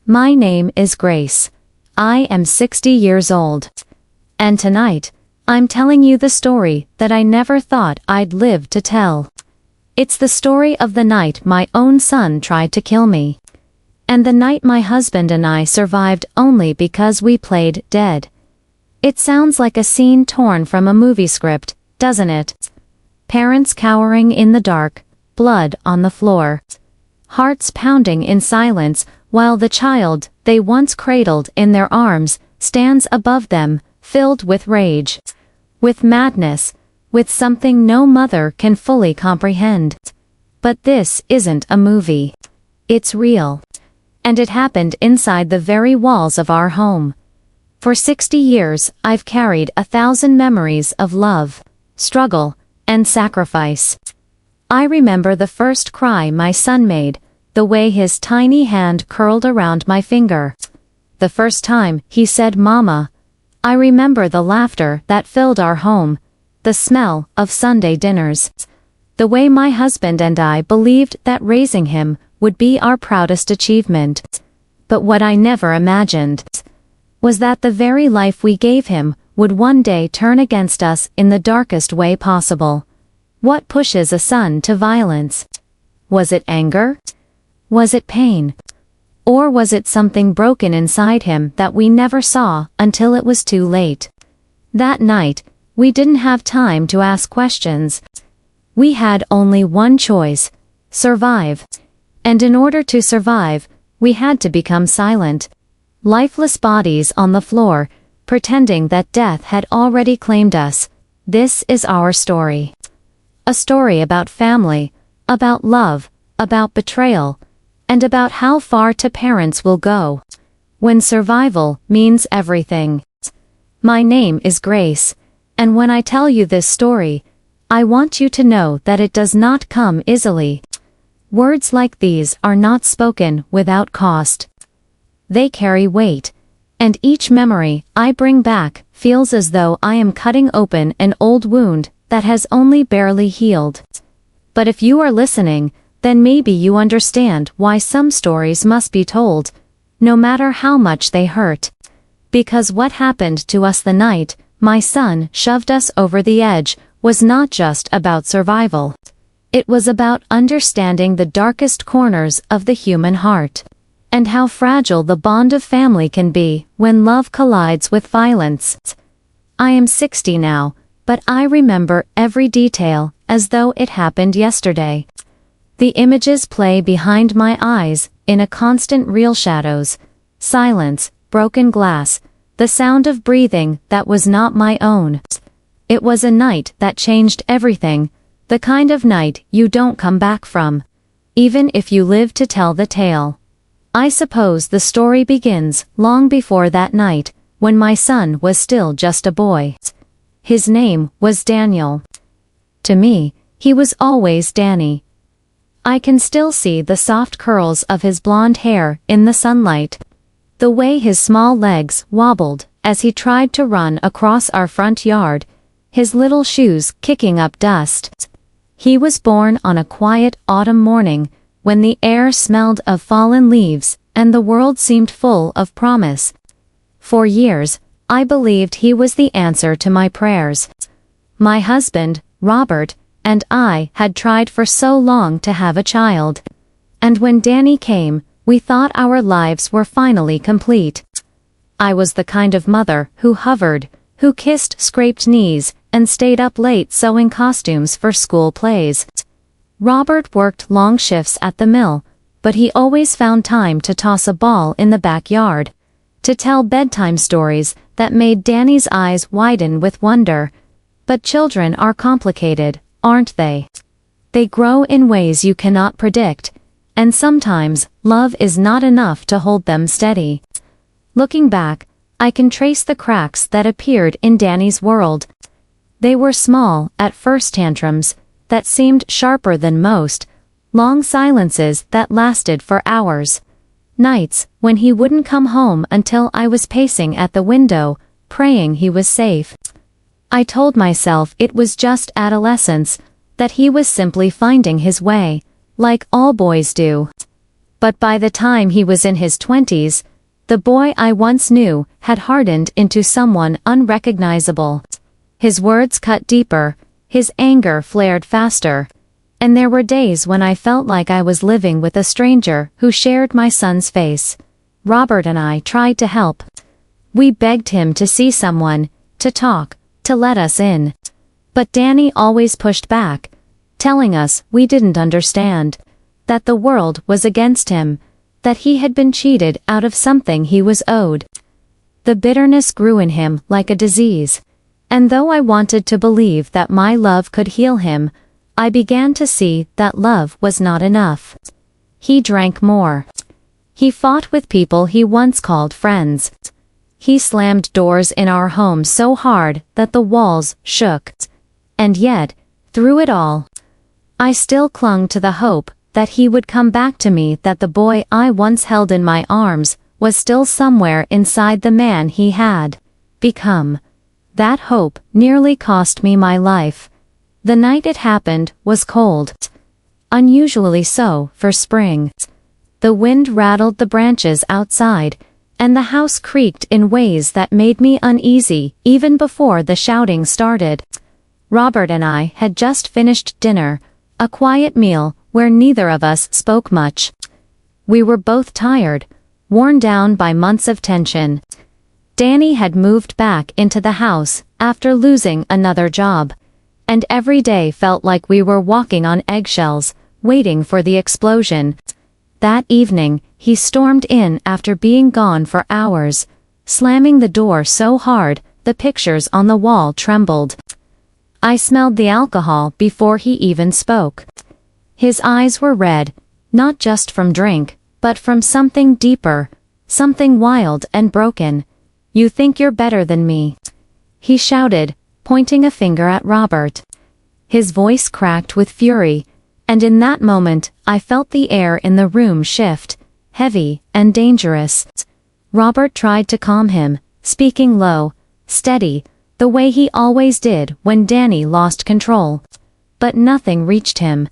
My name is Grace. I am 60 years old. And tonight, I'm telling you the story that I never thought I'd live to tell. It's the story of the night my own son tried to kill me. And the night my husband and I survived only because we played dead. It sounds like a scene torn from a movie script, doesn't it? Parents cowering in the dark, blood on the floor. Hearts pounding in silence while the child they once cradled in their arms stands above them, filled with rage, with madness, with something no mother can fully comprehend. But this isn't a movie. It's real. And it happened inside the very walls of our home. For 60 years, I've carried 1,000 memories of love, struggle, and sacrifice. I remember the first cry my son made, the way his tiny hand curled around my finger. The first time he said "Mama." I remember the laughter that filled our home, the smell of Sunday dinners. The way my husband and I believed that raising him would be our proudest achievement. But what I never imagined was that the very life we gave him would one day turn against us in the darkest way possible. What pushes a son to violence? Was it anger? Was it pain? Or was it something broken inside him that we never saw until it was too late? That night, we didn't have time to ask questions. We had only one choice: survive. And in order to survive, we had to become silent. Lifeless bodies on the floor, pretending that death had already claimed us. This is our story. A story about family, about love, about betrayal, and about how far two parents will go when survival means everything. My name is Grace, and when I tell you this story, I want you to know that it does not come easily. Words like these are not spoken without cost. They carry weight, and each memory I bring back feels as though I am cutting open an old wound that has only barely healed. But if you are listening, then maybe you understand why some stories must be told, no matter how much they hurt. Because what happened to us the night my son shoved us over the edge was not just about survival. It was about understanding the darkest corners of the human heart, and how fragile the bond of family can be when love collides with violence. I am 60 now, but I remember every detail as though it happened yesterday. The images play behind my eyes in a constant reel: shadows, silence, broken glass, the sound of breathing that was not my own. It was a night that changed everything, the kind of night you don't come back from, even if you live to tell the tale. I suppose the story begins long before that night, when my son was still just a boy. His name was Daniel. To me, he was always Danny. I can still see the soft curls of his blonde hair in the sunlight, the way his small legs wobbled as he tried to run across our front yard, his little shoes kicking up dust. He was born on a quiet autumn morning, when the air smelled of fallen leaves and the world seemed full of promise. For years, I believed he was the answer to my prayers. My husband, Robert, and I had tried for so long to have a child. And when Danny came, we thought our lives were finally complete. I was the kind of mother who hovered, who kissed scraped knees, and stayed up late sewing costumes for school plays. Robert worked long shifts at the mill, but he always found time to toss a ball in the backyard, to tell bedtime stories that made Danny's eyes widen with wonder. But children are complicated, aren't they? They grow in ways you cannot predict, and sometimes love is not enough to hold them steady. Looking back, I can trace the cracks that appeared in Danny's world. They were small, at-first tantrums that seemed sharper than most, long silences that lasted for hours, nights when he wouldn't come home until I was pacing at the window, praying he was safe. I told myself it was just adolescence, that he was simply finding his way, like all boys do. But by the time he was in his 20s, the boy I once knew had hardened into someone unrecognizable. His words cut deeper, his anger flared faster, and there were days when I felt like I was living with a stranger who shared my son's face. Robert and I tried to help. We begged him to see someone, to talk, to let us in. But Danny always pushed back, telling us we didn't understand, that the world was against him, that he had been cheated out of something he was owed. The bitterness grew in him like a disease, and though I wanted to believe that my love could heal him, I began to see that love was not enough. He drank more. He fought with people he once called friends. He slammed doors in our home so hard that the walls shook. And yet, through it all, I still clung to the hope that he would come back to me, that the boy I once held in my arms was still somewhere inside the man he had become. That hope nearly cost me my life. The night it happened was cold. Unusually so for spring. The wind rattled the branches outside, and the house creaked in ways that made me uneasy even before the shouting started. Robert and I had just finished dinner, a quiet meal where neither of us spoke much. We were both tired, worn down by months of tension. Danny had moved back into the house after losing another job, and every day felt like we were walking on eggshells, waiting for the explosion. That evening, he stormed in after being gone for hours, slamming the door so hard the pictures on the wall trembled. I smelled the alcohol before he even spoke. His eyes were red, not just from drink, but from something deeper, something wild and broken. "You think you're better than me," he shouted, pointing a finger at Robert. His voice cracked with fury, and in that moment I felt the air in the room shift, heavy and dangerous. Robert tried to calm him, speaking low, steady, the way he always did when Danny lost control. But nothing reached him.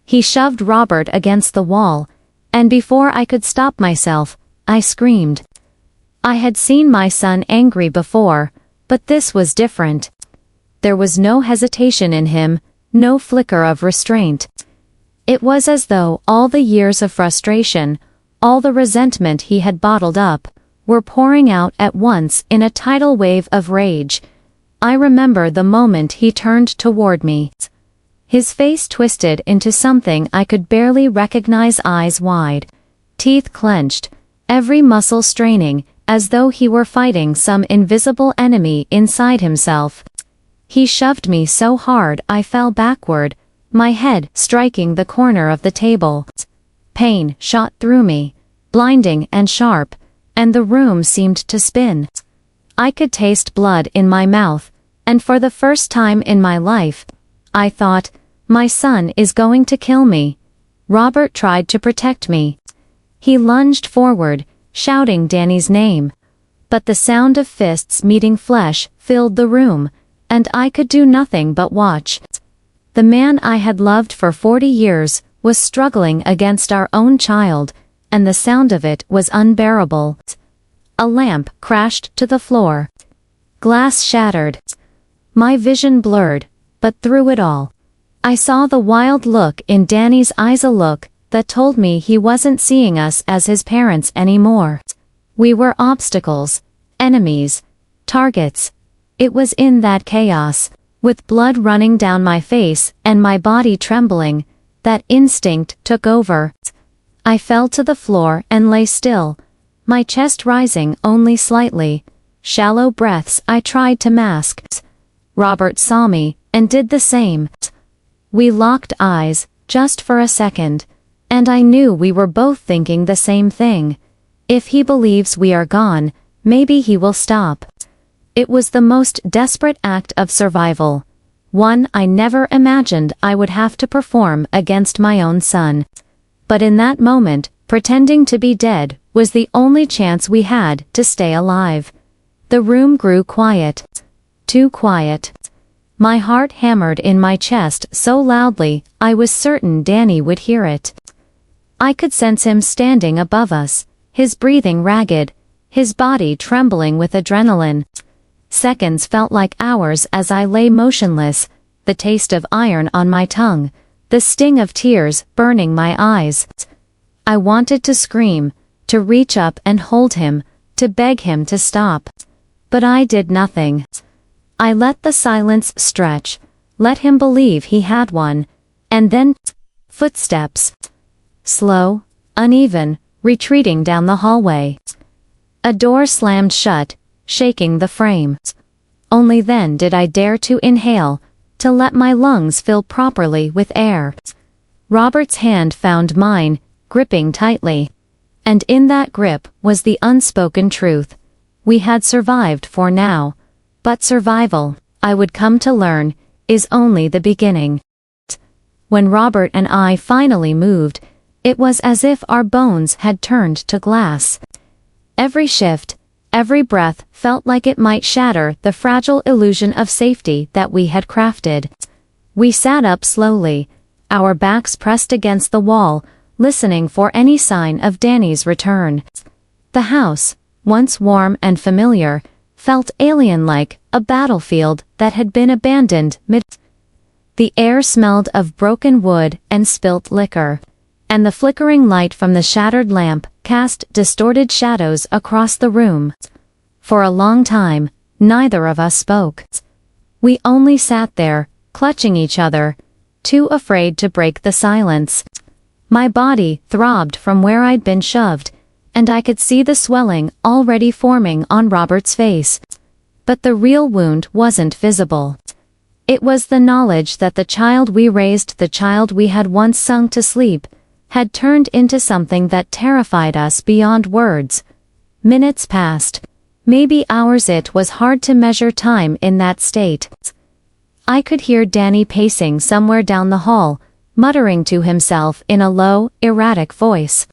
He shoved Robert against the wall, and before I could stop myself, I screamed. I had seen my son angry before, but this was different. There was no hesitation in him, no flicker of restraint. It was as though all the years of frustration, all the resentment he had bottled up, were pouring out at once in a tidal wave of rage. I remember the moment he turned toward me. His face twisted into something I could barely recognize, eyes wide, teeth clenched, every muscle straining, as though he were fighting some invisible enemy inside himself. He shoved me so hard I fell backward, my head striking the corner of the table. Pain shot through me, blinding and sharp, and the room seemed to spin. I could taste blood in my mouth, and for the first time in my life, I thought, my son is going to kill me. Robert tried to protect me. He lunged forward, shouting Danny's name. But the sound of fists meeting flesh filled the room, and I could do nothing but watch. The man I had loved for 40 years was struggling against our own child, and the sound of it was unbearable. A lamp crashed to the floor. Glass shattered. My vision blurred, but through it all, I saw the wild look in Danny's eyes, a look that told me he wasn't seeing us as his parents anymore. We were obstacles, enemies, targets. It was in that chaos, with blood running down my face and my body trembling, that instinct took over. I fell to the floor and lay still, my chest rising only slightly. Shallow breaths I tried to mask. Robert saw me, and did the same. We locked eyes, just for a second, and I knew we were both thinking the same thing. If he believes we are gone, maybe he will stop. It was the most desperate act of survival, one I never imagined I would have to perform against my own son. But in that moment, pretending to be dead was the only chance we had to stay alive. The room grew quiet. Too quiet. My heart hammered in my chest so loudly I was certain Danny would hear it. I could sense him standing above us, his breathing ragged, his body trembling with adrenaline. Seconds felt like hours as I lay motionless, the taste of iron on my tongue, the sting of tears burning my eyes. I wanted to scream, to reach up and hold him, to beg him to stop. But I did nothing. I let the silence stretch, let him believe he had one, and then footsteps. Slow, uneven, retreating down the hallway. A door slammed shut, shaking the frame. Only then did I dare to inhale, to let my lungs fill properly with air. Robert's hand found mine, gripping tightly. And in that grip was the unspoken truth. We had survived for now. But survival, I would come to learn, is only the beginning. When Robert and I finally moved, it was as if our bones had turned to glass. Every shift, every breath felt like it might shatter the fragile illusion of safety that we had crafted. We sat up slowly, our backs pressed against the wall, listening for any sign of Danny's return. The house, once warm and familiar, felt alien-like, a battlefield that had been abandoned mid. The air smelled of broken wood and spilt liquor, and the flickering light from the shattered lamp cast distorted shadows across the room. For a long time, neither of us spoke. We only sat there, clutching each other, too afraid to break the silence. My body throbbed from where I'd been shoved, and I could see the swelling already forming on Robert's face. But the real wound wasn't visible. It was the knowledge that the child we raised, the child we had once sung to sleep, had turned into something that terrified us beyond words. Minutes passed, maybe hours. It was hard to measure time in that state. I could hear Danny pacing somewhere down the hall, muttering to himself in a low, erratic voice.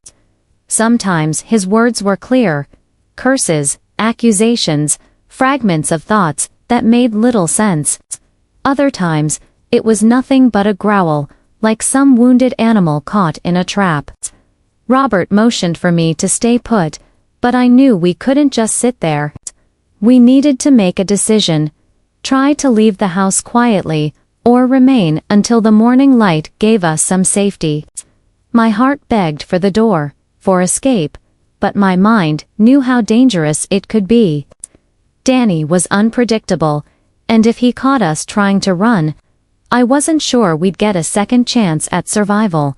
Sometimes his words were clear, curses, accusations, fragments of thoughts that made little sense. Other times, it was nothing but a growl, like some wounded animal caught in a trap. Robert motioned for me to stay put, but I knew we couldn't just sit there. We needed to make a decision. Try to leave the house quietly, or remain until the morning light gave us some safety. My heart begged for the door, for escape, but my mind knew how dangerous it could be. Danny was unpredictable, and if he caught us trying to run, I wasn't sure we'd get a second chance at survival.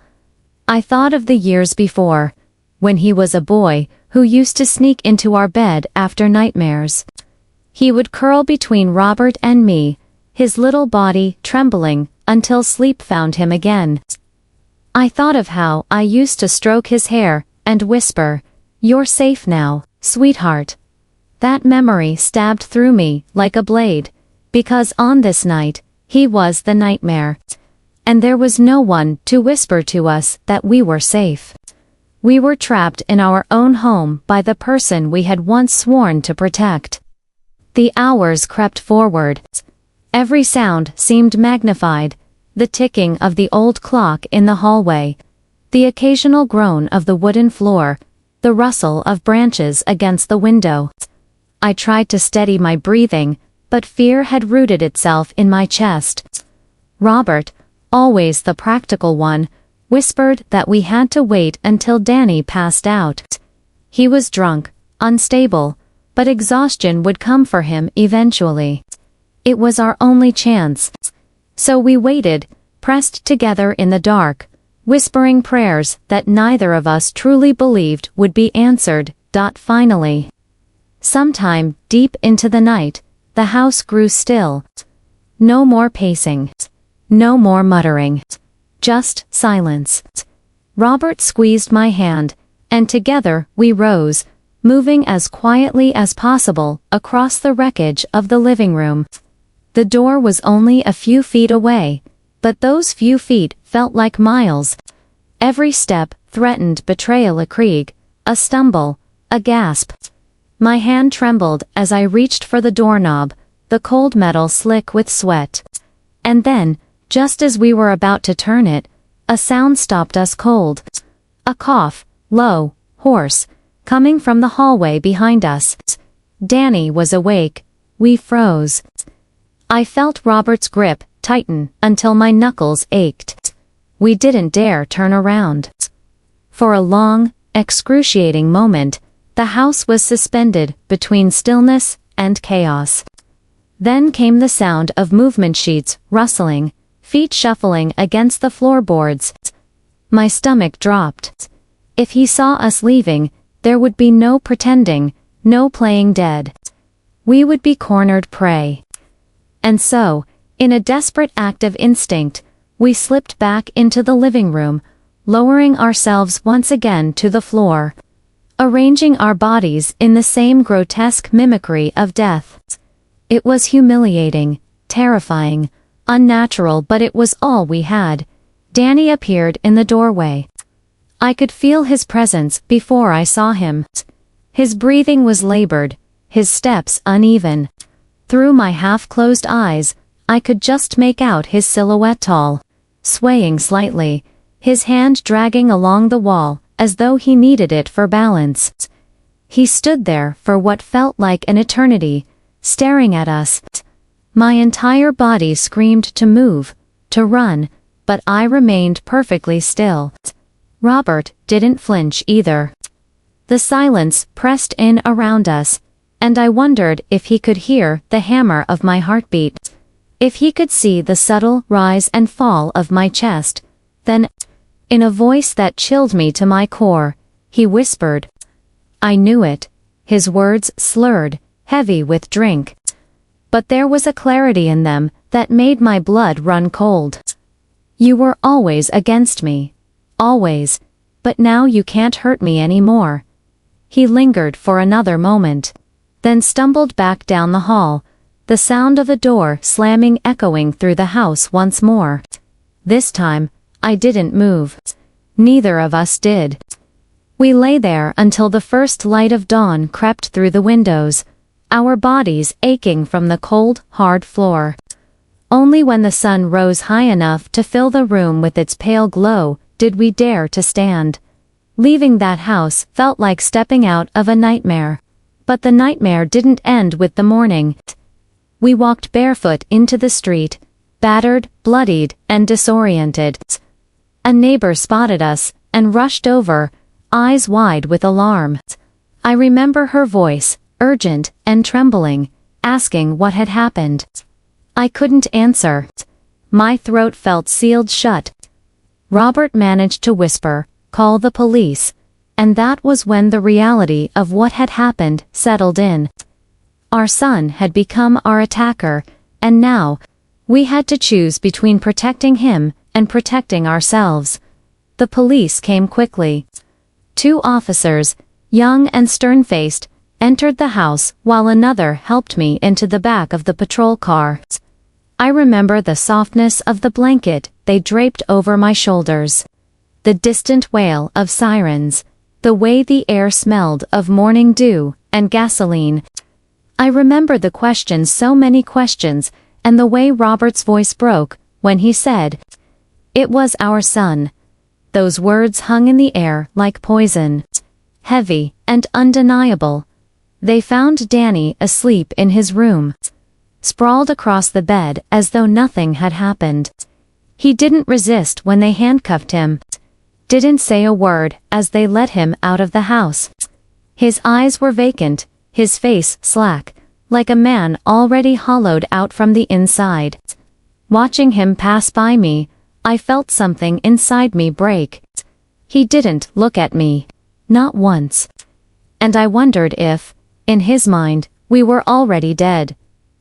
I thought of the years before, when he was a boy who used to sneak into our bed after nightmares. He would curl between Robert and me, his little body trembling until sleep found him again. I thought of how I used to stroke his hair and whisper, "You're safe now, sweetheart." That memory stabbed through me like a blade, because on this night, he was the nightmare. And there was no one to whisper to us that we were safe. We were trapped in our own home by the person we had once sworn to protect. The hours crept forward. Every sound seemed magnified, the ticking of the old clock in the hallway, the occasional groan of the wooden floor, the rustle of branches against the window. I tried to steady my breathing, but fear had rooted itself in my chest. Robert, always the practical one, whispered that we had to wait until Danny passed out. He was drunk, unstable, but exhaustion would come for him eventually. It was our only chance. So we waited, pressed together in the dark, whispering prayers that neither of us truly believed would be answered. Finally, sometime deep into the night, the house grew still. No more pacing. No more muttering. Just silence. Robert squeezed my hand, and together we rose, moving as quietly as possible across the wreckage of the living room. The door was only a few feet away, but those few feet felt like miles. Every step threatened betrayal, a creak, a stumble, a gasp. My hand trembled as I reached for the doorknob, the cold metal slick with sweat. And then, just as we were about to turn it, a sound stopped us cold. A cough, low, hoarse, coming from the hallway behind us. Danny was awake. We froze. I felt Robert's grip tighten until my knuckles ached. We didn't dare turn around. For a long, excruciating moment, the house was suspended between stillness and chaos. Then came the sound of movement sheets rustling, feet shuffling against the floorboards. My stomach dropped. If he saw us leaving, there would be no pretending, no playing dead. We would be cornered prey. And so, in a desperate act of instinct, we slipped back into the living room, lowering ourselves once again to the floor, arranging our bodies in the same grotesque mimicry of death. It was humiliating, terrifying, unnatural, but it was all we had. Danny appeared in the doorway. I could feel his presence before I saw him. His breathing was labored, his steps uneven. Through my half-closed eyes, I could just make out his silhouette tall, swaying slightly, his hand dragging along the wall, as though he needed it for balance. He stood there for what felt like an eternity, staring at us. My entire body screamed to move, to run, but I remained perfectly still. Robert didn't flinch either. The silence pressed in around us, and I wondered if he could hear the hammer of my heartbeat, if he could see the subtle rise and fall of my chest. Then, in a voice that chilled me to my core, he whispered. I knew it, his words slurred, heavy with drink. But there was a clarity in them that made my blood run cold. You were always against me. Always. But now you can't hurt me anymore. He lingered for another moment, then stumbled back down the hall, the sound of a door slamming echoing through the house once more. This time, I didn't move. Neither of us did. We lay there until the first light of dawn crept through the windows, our bodies aching from the cold, hard floor. Only when the sun rose high enough to fill the room with its pale glow did we dare to stand. Leaving that house felt like stepping out of a nightmare. But the nightmare didn't end with the morning. We walked barefoot into the street, battered, bloodied, and disoriented. A neighbor spotted us and rushed over, eyes wide with alarm. I remember her voice, urgent and trembling, asking what had happened. I couldn't answer. My throat felt sealed shut. Robert managed to whisper, "Call the police," and that was when the reality of what had happened settled in. Our son had become our attacker, and now, we had to choose between protecting him and protecting ourselves. The police came quickly. 2 officers, young and stern-faced, entered the house while another helped me into the back of the patrol car. I remember the softness of the blanket they draped over my shoulders, the distant wail of sirens, the way the air smelled of morning dew and gasoline. I remember the questions, so many questions, and the way Robert's voice broke when he said, "It was our son." Those words hung in the air like poison, heavy and undeniable. They found Danny asleep in his room, sprawled across the bed as though nothing had happened. He didn't resist when they handcuffed him, didn't say a word as they let him out of the house. His eyes were vacant, his face slack, like a man already hollowed out from the inside. Watching him pass by me, I felt something inside me break. He didn't look at me, not once. And I wondered if, in his mind, we were already dead.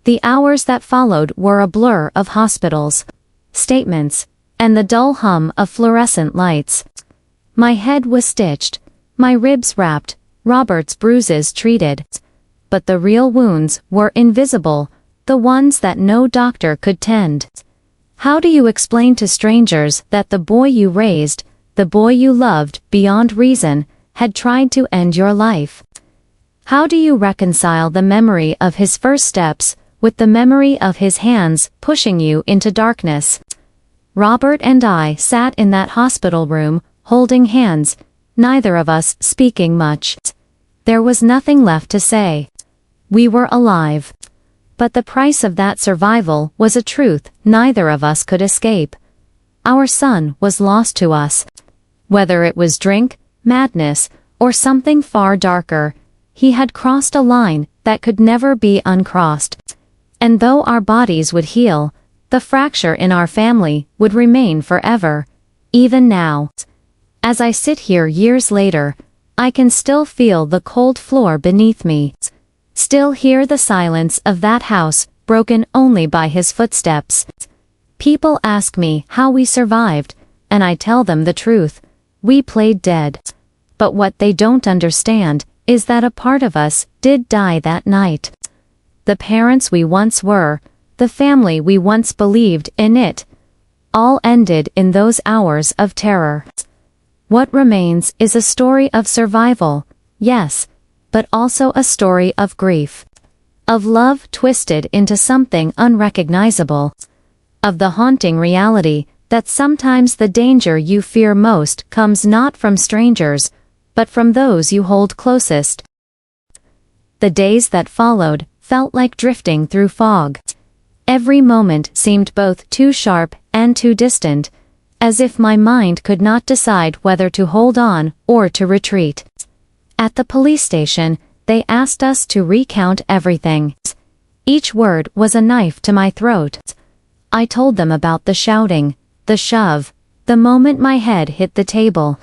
The hours that followed were a blur of hospitals, statements, and the dull hum of fluorescent lights. My head was stitched, my ribs wrapped, Robert's bruises treated. But the real wounds were invisible, the ones that no doctor could tend. How do you explain to strangers that the boy you raised, the boy you loved beyond reason, had tried to end your life? How do you reconcile the memory of his first steps with the memory of his hands pushing you into darkness? Robert and I sat in that hospital room, holding hands, neither of us speaking much. There was nothing left to say. We were alive. But the price of that survival was a truth neither of us could escape. Our son was lost to us. Whether it was drink, madness, or something far darker, he had crossed a line that could never be uncrossed. And though our bodies would heal, the fracture in our family would remain forever, even now. As I sit here years later, I can still feel the cold floor beneath me. Still hear the silence of that house, broken only by his footsteps. People ask me how we survived, and I tell them the truth. We played dead. But what they don't understand is that a part of us did die that night. The parents we once were, the family we once believed in it, all ended in those hours of terror. What remains is a story of survival, yes, but also a story of grief. Of love twisted into something unrecognizable. Of the haunting reality that sometimes the danger you fear most comes not from strangers, but from those you hold closest. The days that followed felt like drifting through fog. Every moment seemed both too sharp and too distant, as if my mind could not decide whether to hold on or to retreat. At the police station, they asked us to recount everything. Each word was a knife to my throat. I told them about the shouting, the shove, the moment my head hit the table.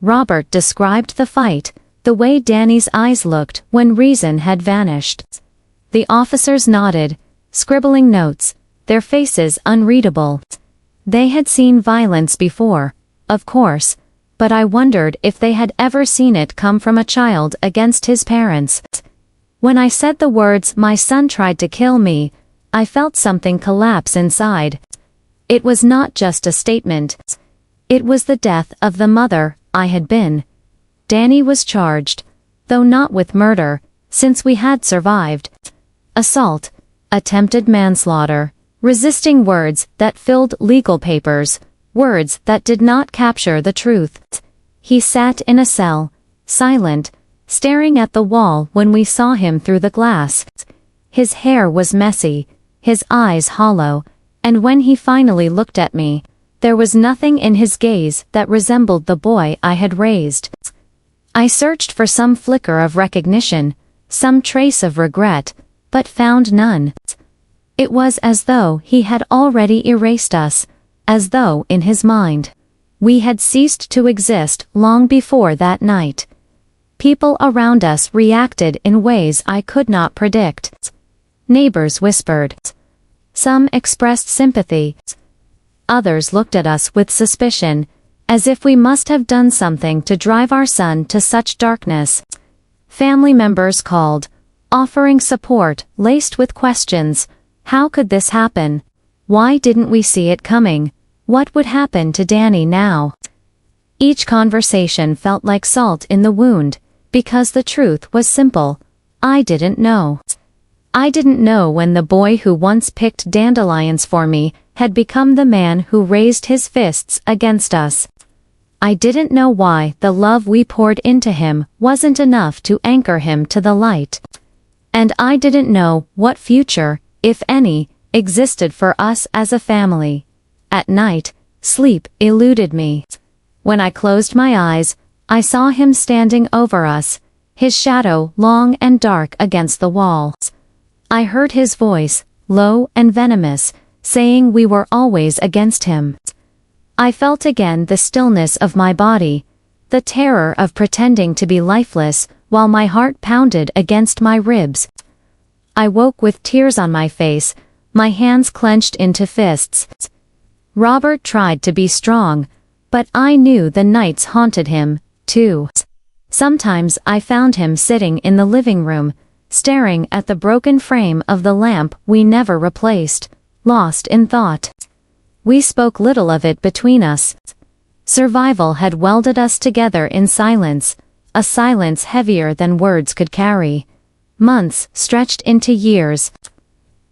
Robert described the fight, the way Danny's eyes looked when reason had vanished. The officers nodded, scribbling notes, their faces unreadable. They had seen violence before, of course, but I wondered if they had ever seen it come from a child against his parents. When I said the words, "My son tried to kill me," I felt something collapse inside. It was not just a statement. It was the death of the mother I had been. Danny was charged, though not with murder, since we had survived. Assault, attempted manslaughter, resisting words that filled legal papers, words that did not capture the truth. He sat in a cell, silent, staring at the wall when we saw him through the glass. His hair was messy, his eyes hollow, and when he finally looked at me, there was nothing in his gaze that resembled the boy I had raised. I searched for some flicker of recognition, some trace of regret, but found none. It was as though he had already erased us, as though in his mind, we had ceased to exist long before that night. People around us reacted in ways I could not predict. Neighbors whispered. Some expressed sympathy. Others looked at us with suspicion, as if we must have done something to drive our son to such darkness. Family members called, offering support laced with questions. How could this happen? Why didn't we see it coming? What would happen to Danny now? Each conversation felt like salt in the wound, because the truth was simple. I didn't know. I didn't know when the boy who once picked dandelions for me had become the man who raised his fists against us. I didn't know why the love we poured into him wasn't enough to anchor him to the light. And I didn't know what future, if any, existed for us as a family. At night, sleep eluded me. When I closed my eyes, I saw him standing over us, his shadow long and dark against the wall. I heard his voice, low and venomous, saying we were always against him. I felt again the stillness of my body, the terror of pretending to be lifeless while my heart pounded against my ribs. I woke with tears on my face, my hands clenched into fists. Robert tried to be strong, but I knew the nights haunted him, too. Sometimes I found him sitting in the living room, staring at the broken frame of the lamp we never replaced, lost in thought. We spoke little of it between us. Survival had welded us together in silence, a silence heavier than words could carry. Months stretched into years.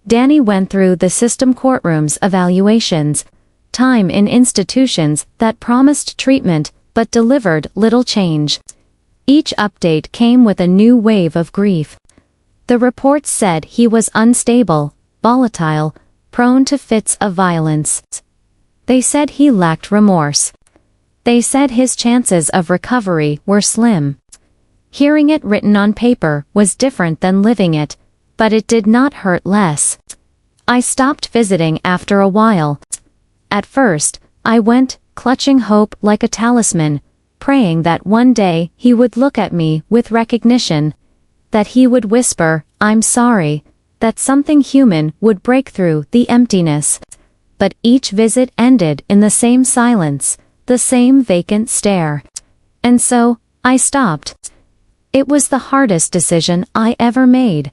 Danny went through the system courtrooms evaluations, time in institutions that promised treatment but delivered little change. Each update came with a new wave of grief. The reports said he was unstable, volatile, prone to fits of violence. They said he lacked remorse. They said his chances of recovery were slim. Hearing it written on paper was different than living it, but it did not hurt less. I stopped visiting after a while. At first, I went, clutching hope like a talisman, praying that one day he would look at me with recognition, that he would whisper, "I'm sorry," that something human would break through the emptiness. But each visit ended in the same silence, the same vacant stare. And so, I stopped. It was the hardest decision I ever made,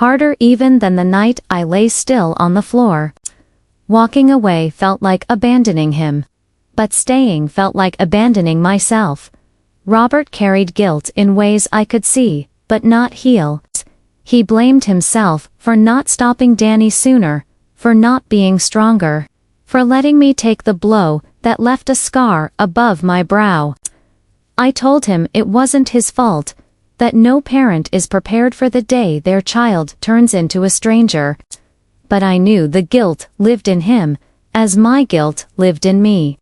harder even than the night I lay still on the floor. Walking away felt like abandoning him. But staying felt like abandoning myself. Robert carried guilt in ways I could see, but not heal. He blamed himself for not stopping Danny sooner, for not being stronger, for letting me take the blow that left a scar above my brow. I told him it wasn't his fault, that no parent is prepared for the day their child turns into a stranger. But I knew the guilt lived in him, as my guilt lived in me.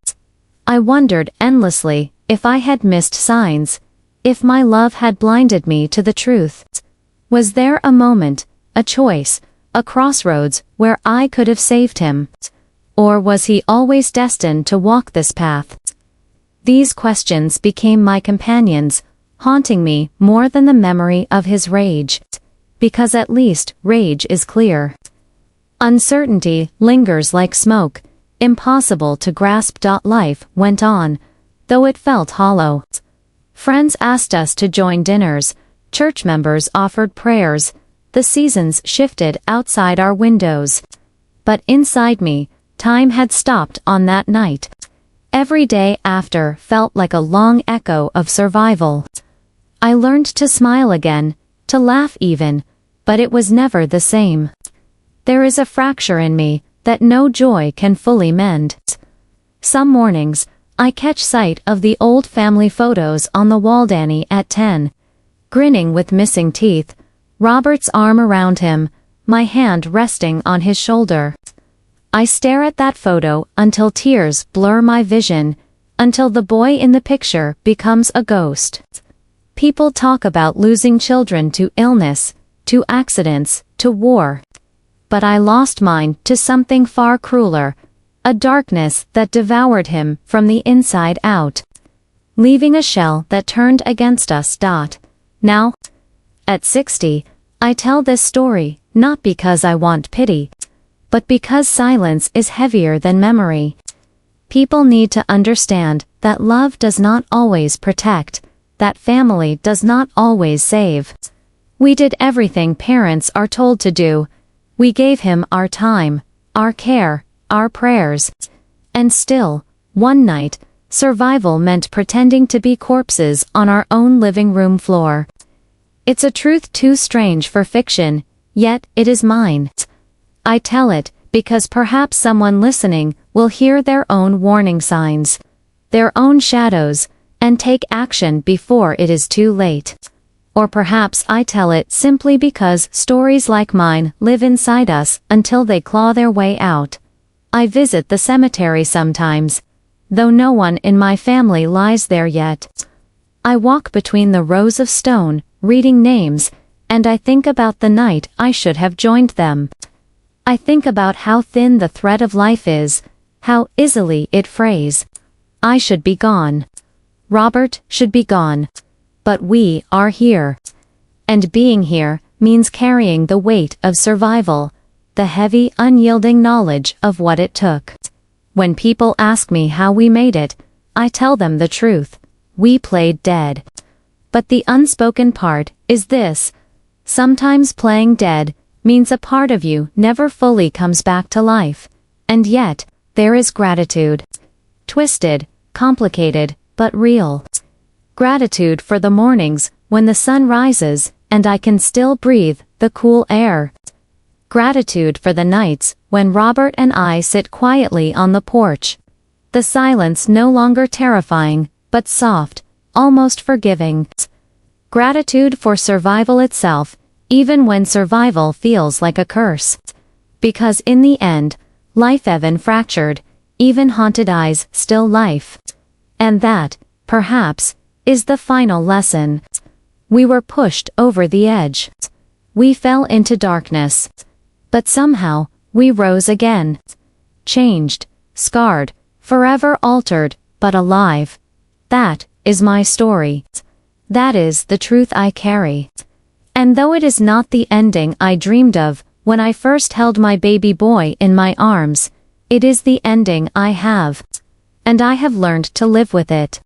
I wondered endlessly if I had missed signs, if my love had blinded me to the truth. Was there a moment, a choice, a crossroads where I could have saved him? Or was he always destined to walk this path? These questions became my companions, haunting me more than the memory of his rage. Because at least rage is clear. Uncertainty lingers like smoke, impossible to grasp. Life went on, though it felt hollow. Friends asked us to join dinners, church members offered prayers, the seasons shifted outside our windows. But inside me, time had stopped on that night. Every day after felt like a long echo of survival. I learned to smile again, to laugh even, but it was never the same. There is a fracture in me that no joy can fully mend. Some mornings, I catch sight of the old family photos on the wall. Danny at 10, grinning with missing teeth, Robert's arm around him, my hand resting on his shoulder. I stare at that photo until tears blur my vision, until the boy in the picture becomes a ghost. People talk about losing children to illness, to accidents, to war. But I lost mine to something far crueler, a darkness that devoured him from the inside out, leaving a shell that turned against us. Now, at 60, I tell this story, not because I want pity, but because silence is heavier than memory. People need to understand that love does not always protect, that family does not always save. We did everything parents are told to do. We gave him our time, our care, our prayers. And still, one night, survival meant pretending to be corpses on our own living room floor. It's a truth too strange for fiction, yet it is mine. I tell it because perhaps someone listening will hear their own warning signs, their own shadows, and take action before it is too late. Or perhaps I tell it simply because stories like mine live inside us until they claw their way out. I visit the cemetery sometimes, though no one in my family lies there yet. I walk between the rows of stone, reading names, and I think about the night I should have joined them. I think about how thin the thread of life is, how easily it frays. I should be gone. Robert should be gone. But we are here. And being here means carrying the weight of survival, the heavy, unyielding knowledge of what it took. When people ask me how we made it, I tell them the truth. We played dead. But the unspoken part is this: sometimes playing dead means a part of you never fully comes back to life. And yet, there is gratitude. Twisted, complicated, but real. Gratitude for the mornings when the sun rises and I can still breathe the cool air. Gratitude for the nights when Robert and I sit quietly on the porch. The silence no longer terrifying, but soft, almost forgiving. Gratitude for survival itself, even when survival feels like a curse. Because in the end, life even fractured, even haunted eyes still life. And that, perhaps, is the final lesson. We were pushed over the edge. We fell into darkness. But somehow, we rose again. Changed, scarred, forever altered, but alive. That is my story. That is the truth I carry. And though it is not the ending I dreamed of when I first held my baby boy in my arms, it is the ending I have. And I have learned to live with it.